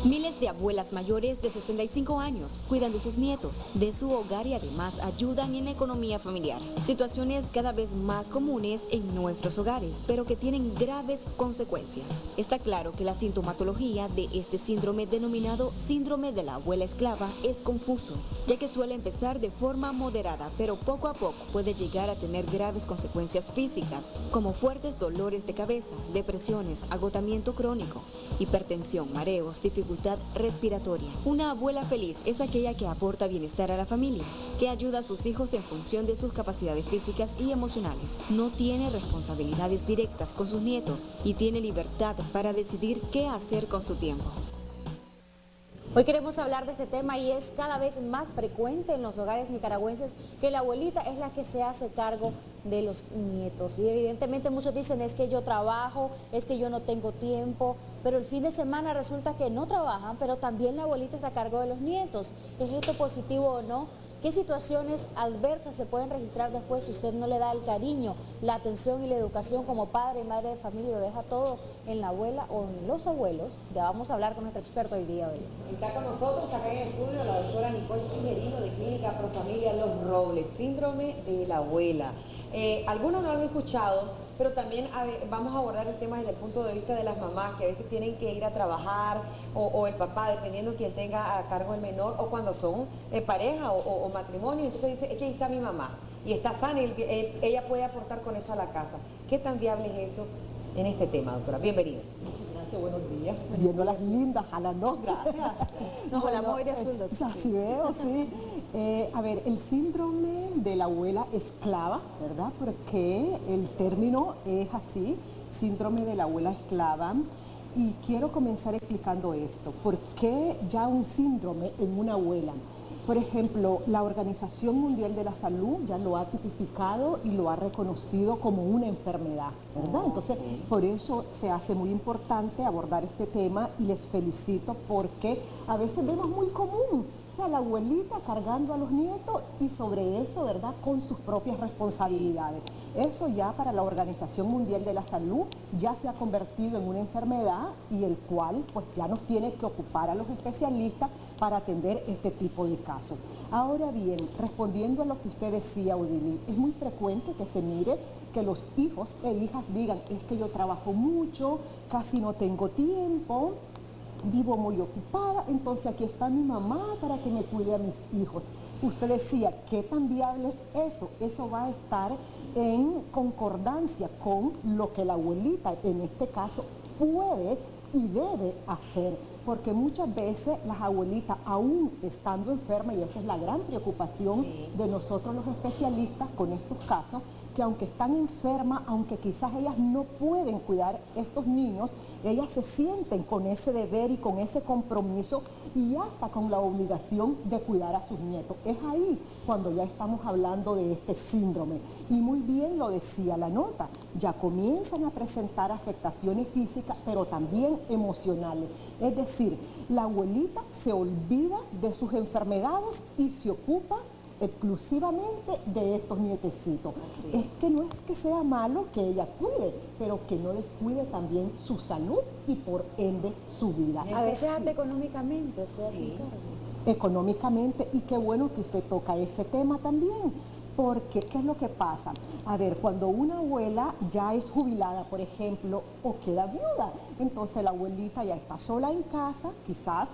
Miles de abuelas mayores de 65 años cuidan de sus nietos, de su hogar y además ayudan en la economía familiar. Situaciones cada vez más comunes en nuestros hogares, pero que tienen graves consecuencias. Está claro que la sintomatología de este síndrome denominado síndrome de la abuela esclava es confuso, ya que suele empezar de forma moderada, pero poco a poco puede llegar a tener graves consecuencias físicas, como fuertes dolores de cabeza, depresiones, agotamiento crónico, hipertensión, mareos, dificultad respiratoria. Una abuela feliz es aquella que aporta bienestar a la familia, que ayuda a sus hijos en función de sus capacidades físicas y emocionales. No tiene responsabilidades directas con sus nietos y tiene libertad para decidir qué hacer con su tiempo. Hoy queremos hablar de este tema y es cada vez más frecuente en los hogares nicaragüenses que la abuelita es la que se hace cargo de los nietos. Y evidentemente muchos dicen es que yo trabajo, es que yo no tengo tiempo, pero el fin de semana resulta que no trabajan, pero también la abuelita está a cargo de los nietos. ¿Es esto positivo o no? ¿Qué situaciones adversas se pueden registrar después si usted no le da el cariño, la atención y la educación como padre y madre de familia y lo deja todo en la abuela o en los abuelos? Ya vamos a hablar con nuestro experto el día de hoy. Está con nosotros acá en el estudio la doctora Nicole Tijerino de Clínica Profamilia Los Robles, síndrome de la abuela. Algunos no lo han escuchado, pero también vamos a abordar el tema desde el punto de vista de las mamás que a veces tienen que ir a trabajar o el papá, dependiendo quién tenga a cargo el menor, o cuando son pareja o matrimonio. Entonces dice, es que ahí está mi mamá y está sana y ella puede aportar con eso a la casa. ¿Qué tan viable es eso en este tema, doctora? Bienvenida. Muchas gracias, buenos días. Viendo las lindas, a las dos, gracias. Nos hablamos hoy de azul, doctora. Así veo, sí. A ver, el síndrome de la abuela esclava, ¿verdad? Porque el término es así, síndrome de la abuela esclava. Y quiero comenzar explicando esto. ¿Por qué ya un síndrome en una abuela? Por ejemplo, la Organización Mundial de la Salud ya lo ha tipificado y lo ha reconocido como una enfermedad, ¿verdad? Entonces, por eso se hace muy importante abordar este tema y les felicito porque a veces vemos muy común, o sea, la abuelita cargando a los nietos y sobre eso, ¿verdad?, con sus propias responsabilidades. Eso ya para la Organización Mundial de la Salud ya se ha convertido en una enfermedad y el cual pues ya nos tiene que ocupar a los especialistas para atender este tipo de casos. Ahora bien, respondiendo a lo que usted decía, Odili, es muy frecuente que se mire que los hijos e hijas digan, es que yo trabajo mucho, casi no tengo tiempo, vivo muy ocupada, entonces aquí está mi mamá para que me cuide a mis hijos. Usted decía, ¿qué tan viable es eso? Eso va a estar en concordancia con lo que la abuelita, en este caso, puede y debe hacer, porque muchas veces las abuelitas, aún estando enfermas, y esa es la gran preocupación de nosotros los especialistas con estos casos, que aunque están enfermas, aunque quizás ellas no pueden cuidar estos niños, ellas se sienten con ese deber y con ese compromiso y hasta con la obligación de cuidar a sus nietos. Es ahí cuando ya estamos hablando de este síndrome. Y muy bien lo decía la nota, ya comienzan a presentar afectaciones físicas, pero también emocionales. Es decir, la abuelita se olvida de sus enfermedades y se ocupa exclusivamente de estos nietecitos. Es que no es que sea malo que ella cuide, pero que no descuide también su salud y por ende su vida. A veces hasta económicamente se hace cargo. Económicamente, y qué bueno que usted toca ese tema también, porque ¿qué es lo que pasa? A ver, cuando una abuela ya es jubilada, por ejemplo, o queda viuda, entonces la abuelita ya está sola en casa, quizás.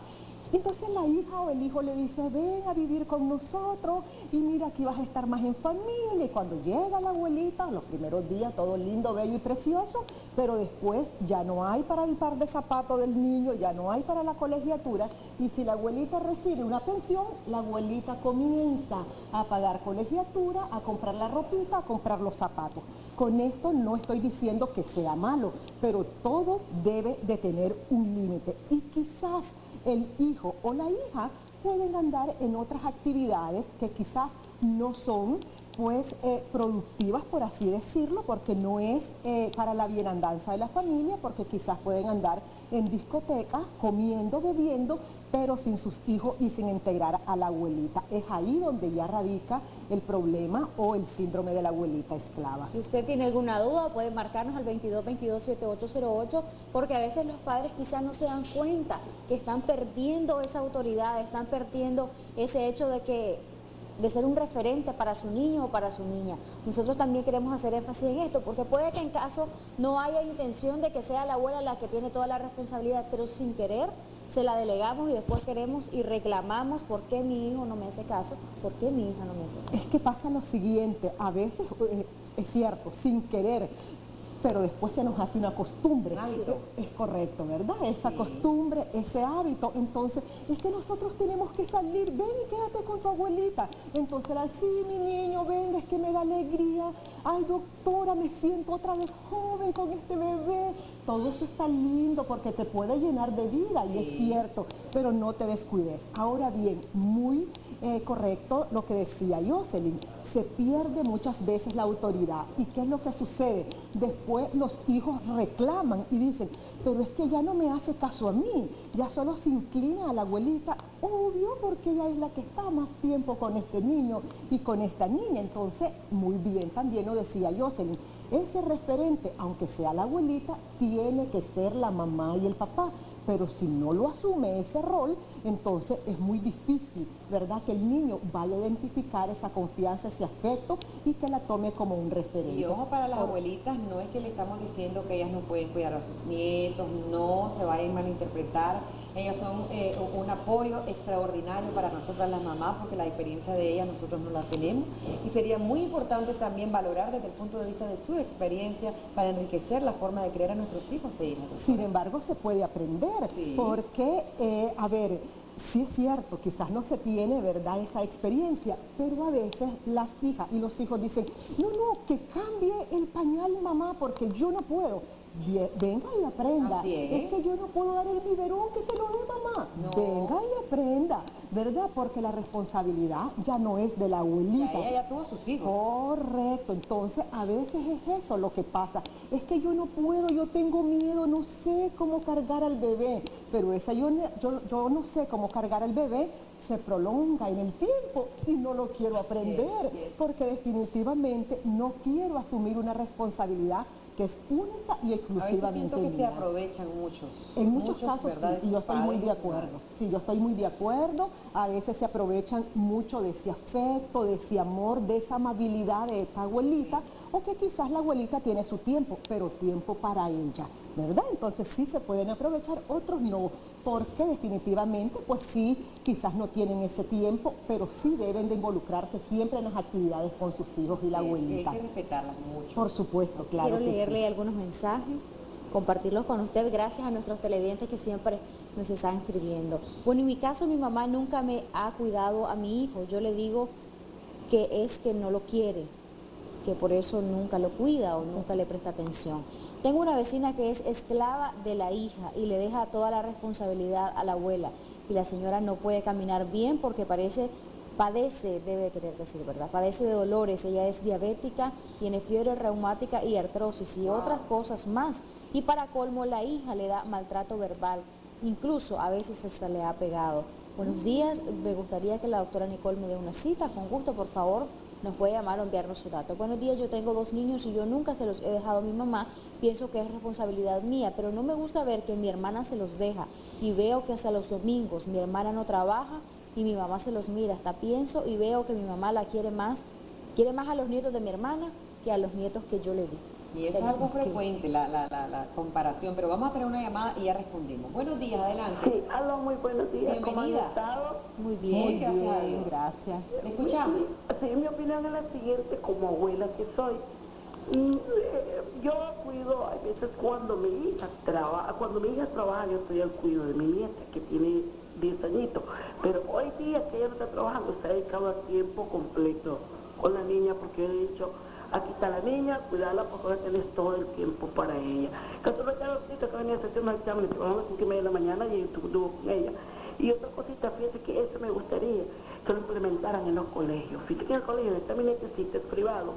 Entonces la hija o el hijo le dice, ven a vivir con nosotros y mira, aquí vas a estar más en familia. Y cuando llega la abuelita, los primeros días todo lindo, bello y precioso, pero después ya no hay para el par de zapatos del niño, ya no hay para la colegiatura. Y si la abuelita recibe una pensión, la abuelita comienza a pagar colegiatura, a comprar la ropita, a comprar los zapatos. Con esto no estoy diciendo que sea malo, pero todo debe de tener un límite. Y quizás el hijo o la hija pueden andar en otras actividades que quizás no son pues productivas, por así decirlo, porque no es para la bienandanza de la familia, porque quizás pueden andar en discotecas, comiendo, bebiendo, pero sin sus hijos y sin integrar a la abuelita. Es ahí donde ya radica el problema o el síndrome de la abuelita esclava. Si usted tiene alguna duda, puede marcarnos al 2222-7808, porque a veces los padres quizás no se dan cuenta que están perdiendo esa autoridad, están perdiendo ese hecho de ser un referente para su niño o para su niña. Nosotros también queremos hacer énfasis en esto, porque puede que en caso no haya intención de que sea la abuela la que tiene toda la responsabilidad, pero sin querer se la delegamos y después queremos y reclamamos por qué mi hijo no me hace caso, por qué mi hija no me hace caso. Es que pasa lo siguiente, a veces es cierto, sin querer, pero después se nos hace una costumbre. Es correcto, ¿verdad? Esa costumbre, ese hábito. Entonces, es que nosotros tenemos que salir, ven y quédate con tu abuelita. Entonces, sí, mi niño, venga, es que me da alegría. Ay, doctora, me siento otra vez joven con este bebé. Todo eso está lindo porque te puede llenar de vida, y es cierto, pero no te descuides. Ahora bien, muy correcto lo que decía Jocelyn, se pierde muchas veces la autoridad. ¿Y qué es lo que sucede? Después los hijos reclaman y dicen, pero es que ya no me hace caso a mí, ya solo se inclina a la abuelita, obvio, porque ella es la que está más tiempo con este niño y con esta niña. Entonces, muy bien, también lo decía Jocelyn, ese referente, aunque sea la abuelita, tiene que ser la mamá y el papá, pero si no lo asume ese rol, entonces es muy difícil, ¿verdad?, que el niño vaya a identificar esa confianza, ese afecto y que la tome como un referente. Y ojo, para las abuelitas, no es que le estamos diciendo que ellas no pueden cuidar a sus nietos, no se vayan a malinterpretar. Ellas son un apoyo extraordinario para nosotras las mamás, porque la experiencia de ellas nosotros no la tenemos, y sería muy importante también valorar desde el punto de vista de su experiencia para enriquecer la forma de criar a nuestros hijos e hijas. Sin embargo, se puede aprender, porque, a ver, sí es cierto, quizás no se tiene, ¿verdad?, esa experiencia, pero a veces las hijas y los hijos dicen, no, que cambie el pañal, mamá, porque yo no puedo. Venga y aprenda. Así es. Que yo no puedo dar el biberón, que se lo dé mamá. No. Venga y aprenda, ¿verdad? Porque la responsabilidad ya no es de la abuelita. Ella ya tuvo sus hijos. Correcto. Entonces, a veces es eso lo que pasa. Es que yo no puedo, yo tengo miedo, no sé cómo cargar al bebé. Pero esa yo no sé cómo cargar al bebé se prolonga en el tiempo y no lo quiero aprender. Porque definitivamente no quiero asumir una responsabilidad que es única y exclusivamente a veces siento que se aprovechan muchos. En muchos casos sí, y yo estoy muy de acuerdo. Sí, yo estoy muy de acuerdo. A veces se aprovechan mucho de ese afecto, de ese amor, de esa amabilidad de esta abuelita, o que quizás la abuelita tiene su tiempo, pero tiempo para ella, ¿verdad? Entonces sí se pueden aprovechar, otros no, porque definitivamente, pues sí, quizás no tienen ese tiempo, pero sí deben de involucrarse siempre en las actividades con sus hijos y la abuelita. Hay que respetarlas mucho. Por supuesto, claro. Quiero leerle algunos mensajes, compartirlos con usted, gracias a nuestros televidentes que siempre nos están escribiendo. Bueno, en mi caso, mi mamá nunca me ha cuidado a mi hijo. Yo le digo que es que no lo quiere, que por eso nunca lo cuida o nunca le presta atención. Tengo una vecina que es esclava de la hija y le deja toda la responsabilidad a la abuela, y la señora no puede caminar bien porque padece, debe de querer decir, ¿verdad? Padece de dolores, ella es diabética, tiene fiebre reumática y artrosis y otras cosas más. Y para colmo, la hija le da maltrato verbal, incluso a veces hasta le ha pegado. Buenos días, me gustaría que la doctora Nicole me dé una cita, con gusto, por favor. Nos puede llamar o enviarnos su dato. Buenos días, yo tengo 2 niños y yo nunca se los he dejado a mi mamá. Pienso que es responsabilidad mía, pero no me gusta ver que mi hermana se los deja. Y veo que hasta los domingos mi hermana no trabaja y mi mamá se los mira. Hasta pienso y veo que mi mamá la quiere más a los nietos de mi hermana que a los nietos que yo le di. Y eso es algo frecuente, la comparación, pero vamos a tener una llamada y ya respondimos. Buenos días, adelante. Sí, aló, muy buenos días. Bienvenida. ¿Cómo han estado? Muy bien, gracias a Dios. Gracias. ¿Le escuchamos? Sí, mi opinión es la siguiente, como abuela que soy. Yo cuido, a veces cuando mi hija trabaja, yo estoy al cuidado de mi nieta, que tiene 10 añitos. Pero hoy día que ella no está trabajando, se ha dedicado a tiempo completo con la niña, porque he dicho, aquí está la niña, cuidarla, porque ahora tienes todo el tiempo para ella. Caso de que venía a hacer unos exámenes, trabajamos a las 5:30 de la mañana y estuvo con ella. Y otra cosita, fíjate que eso me gustaría, se lo implementaran en los colegios. Fíjate que en el colegio está eminentecito, es privado,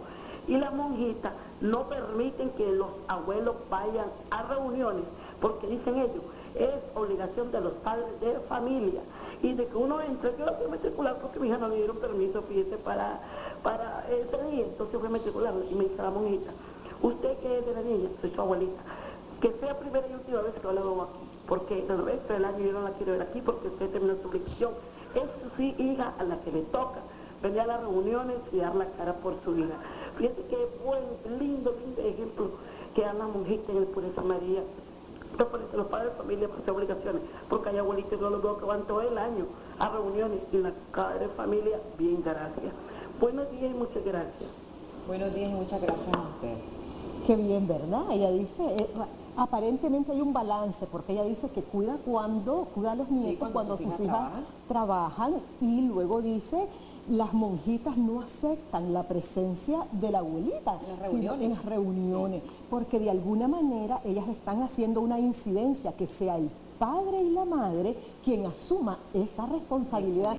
y las monjitas no permiten que los abuelos vayan a reuniones, porque dicen ellos, es obligación de los padres de familia, y de que uno entre, yo fui a matricular porque mi hija no le dieron permiso, fíjese, para ese día, entonces fui a matricular, y me dice la monjita, usted que es de la niña, soy su abuelita, que sea primera y última vez que yo la veo aquí, porque la vez del año yo no la quiero ver aquí porque usted terminó su obligación, es sí hija a la que le toca venir a las reuniones y dar la cara por su hija. Fíjate qué buen, lindo ejemplo que dan las monjitas en el Pureza María. Los padres de familia por sus obligaciones, porque hay abuelitos yo los veo que van todo el año a reuniones y la padre de familia, bien, gracias. Buenos días y muchas gracias. Buenos días y muchas gracias a usted. Qué bien, ¿verdad? Ella dice, aparentemente hay un balance, porque ella dice que cuida a los nietos cuando sus hijas trabajan, y luego dice, las monjitas no aceptan la presencia de la abuelita sino en las reuniones, porque de alguna manera ellas están haciendo una incidencia, que sea el padre y la madre quien asuma esa responsabilidad.